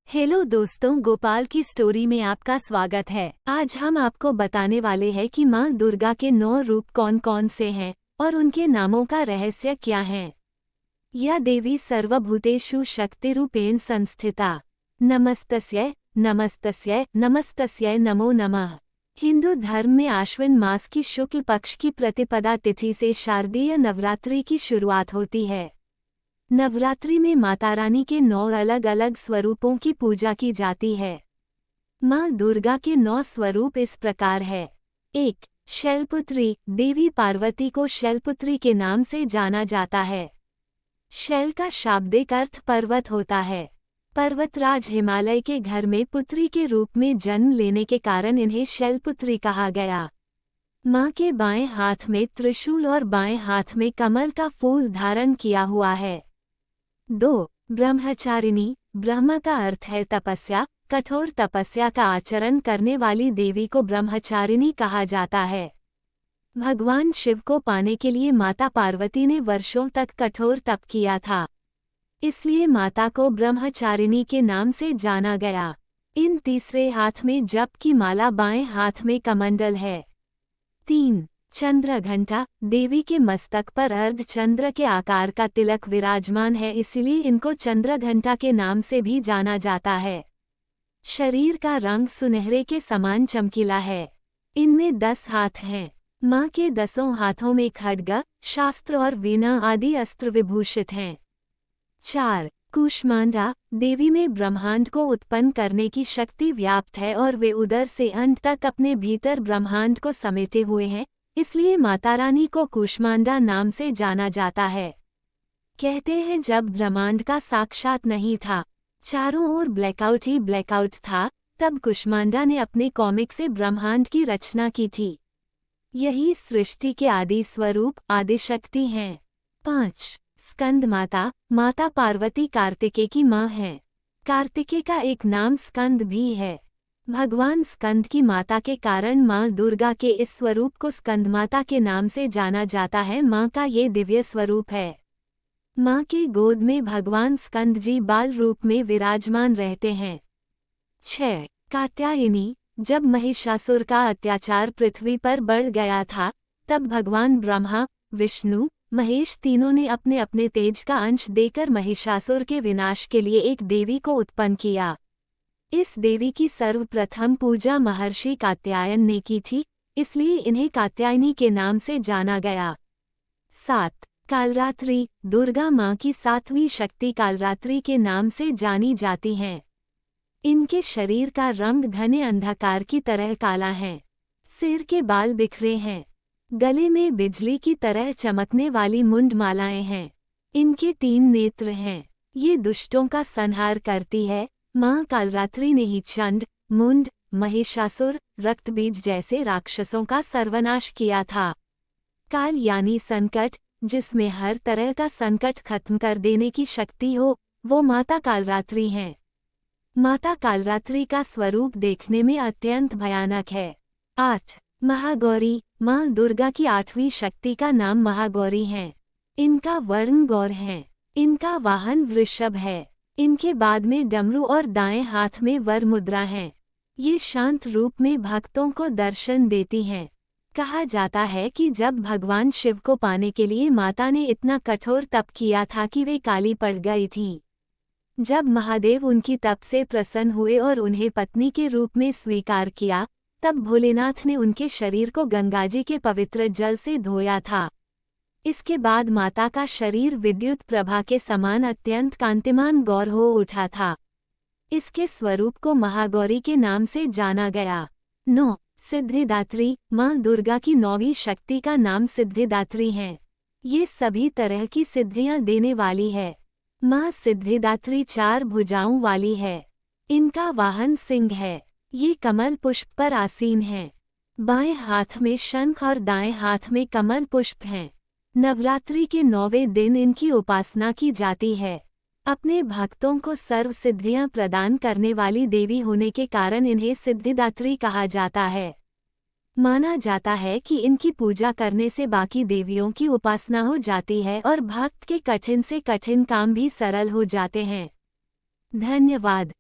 Hello दोस्तों, गोपाल की story में आपका स्वागत है। आज हम आपको बताने वाले हैं कि माँ दुर्गा के 9 रूप कौन कौन से हैं और उनके नामों का रहस्य क्या है। या देवी सर्वभूतेषु शक्तिरूपेण संस्थिता। नमस्तस्यै नमस्तस्यै नमस्तस्यै नमो नमः। हिंदू धर्म में आश्विन मास की शुक्ल पक्ष की प्रतिपदा तिथि से शारदीय नवरात्रि की शुरुआत होती है। नवरात्रि में माता रानी के 9 अलग अलग स्वरूपों की पूजा की जाती है। माँ दुर्गा के 9 स्वरूप इस प्रकार है। 1. शैलपुत्री। देवी पार्वती को शैलपुत्री के नाम से जाना जाता है। शैल का शाब्दिक अर्थ पर्वत होता है। पर्वतराज हिमालय के घर में पुत्री के रूप में जन्म लेने के कारण इन्हें शैलपुत्री कहा गया। माँ के बाएं हाथ में त्रिशूल और बाएं हाथ में कमल का फूल धारण किया हुआ है। 2. ब्रह्मचारिणी। ब्रह्म का अर्थ है तपस्या। कठोर तपस्या का आचरण करने वाली देवी को ब्रह्मचारिणी कहा जाता है। भगवान शिव को पाने के लिए माता पार्वती ने वर्षों तक कठोर तप किया था, इसलिए माता को ब्रह्मचारिणी के नाम से जाना गया। इन तीसरे हाथ में जप की माला, बाएं हाथ में कमंडल है। 3. चंद्र घंटा। देवी के मस्तक पर अर्ध चंद्र के आकार का तिलक विराजमान है, इसलिए इनको चंद्र घंटा के नाम से भी जाना जाता है। शरीर का रंग सुनहरे के समान चमकीला है। इनमें 10 हाथ हैं। माँ के 10 हाथों में खड्ग, शास्त्र और वीणा आदि अस्त्र विभूषित हैं। 4. कूष्मांडा। देवी में ब्रह्मांड को उत्पन्न करने की शक्ति व्याप्त है और वे उदर से अंत तक अपने भीतर ब्रह्मांड को समेटे हुए हैं, इसलिए माता रानी को कूष्मांडा नाम से जाना जाता है। कहते हैं जब ब्रह्मांड का साक्षात नहीं था, चारों ओर ब्लैकआउट ही ब्लैकआउट था, तब कूष्मांडा ने अपने कॉमिक से ब्रह्मांड की रचना की थी। यही सृष्टि के आदि स्वरूप आदिशक्ति हैं। 5. स्कंद माता। माता पार्वती कार्तिकेय की माँ है। कार्तिकेय का एक नाम स्कंद भी है। भगवान स्कंद की माता के कारण माँ दुर्गा के इस स्वरूप को स्कंदमाता के नाम से जाना जाता है। माँ का ये दिव्य स्वरूप है। माँ की गोद में भगवान स्कंद जी बाल रूप में विराजमान रहते हैं। 6. कात्यायनी। जब महिषासुर का अत्याचार पृथ्वी पर बढ़ गया था, तब भगवान ब्रह्मा, विष्णु, महेश तीनों ने अपने अपने तेज का अंश देकर महिषासुर के विनाश के लिए एक देवी को उत्पन्न किया। इस देवी की सर्वप्रथम पूजा महर्षि कात्यायन ने की थी, इसलिए इन्हें कात्यायनी के नाम से जाना गया। 7. कालरात्रि। दुर्गा माँ की 7वीं शक्ति कालरात्रि के नाम से जानी जाती हैं। इनके शरीर का रंग घने अंधकार की तरह काला है। सिर के बाल बिखरे हैं। गले में बिजली की तरह चमकने वाली मुंडमालाएं हैं। इनके 3 नेत्र हैं। ये दुष्टों का संहार करती है। माँ कालरात्रि ने ही चंड, मुंड, महिषासुर, रक्तबीज जैसे राक्षसों का सर्वनाश किया था। काल यानी संकट, जिसमें हर तरह का संकट खत्म कर देने की शक्ति हो, वो माता कालरात्रि हैं। माता कालरात्रि का स्वरूप देखने में अत्यंत भयानक है। 8. महागौरी। माँ दुर्गा की 8वीं शक्ति का नाम महागौरी है। इनका वर्ण गौर है। इनका वाहन वृषभ है। इनके बाद में डमरू और दाएं हाथ में वर मुद्रा है। ये शांत रूप में भक्तों को दर्शन देती हैं। कहा जाता है कि जब भगवान शिव को पाने के लिए माता ने इतना कठोर तप किया था कि वे काली पड़ गई थीं। जब महादेव उनकी तप से प्रसन्न हुए और उन्हें पत्नी के रूप में स्वीकार किया, तब भोलेनाथ ने उनके शरीर को गंगाजी के पवित्र जल से धोया था। इसके बाद माता का शरीर विद्युत प्रभा के समान अत्यंत कांतिमान गौर हो उठा था। इसके स्वरूप को महागौरी के नाम से जाना गया। 9. सिद्धिदात्री। माँ दुर्गा की 9वीं शक्ति का नाम सिद्धिदात्री है। ये सभी तरह की सिद्धियां देने वाली है। माँ सिद्धिदात्री 4 भुजाओं वाली है। इनका वाहन सिंह है। ये कमल पुष्प पर आसीन है। बाएं हाथ में शंख और दाएं हाथ में कमल पुष्प हैं। नवरात्रि के 9वें दिन इनकी उपासना की जाती है। अपने भक्तों को सर्व सिद्धियां प्रदान करने वाली देवी होने के कारण इन्हें सिद्धिदात्री कहा जाता है। माना जाता है कि इनकी पूजा करने से बाकी देवियों की उपासना हो जाती है और भक्त के कठिन से कठिन काम भी सरल हो जाते हैं। धन्यवाद।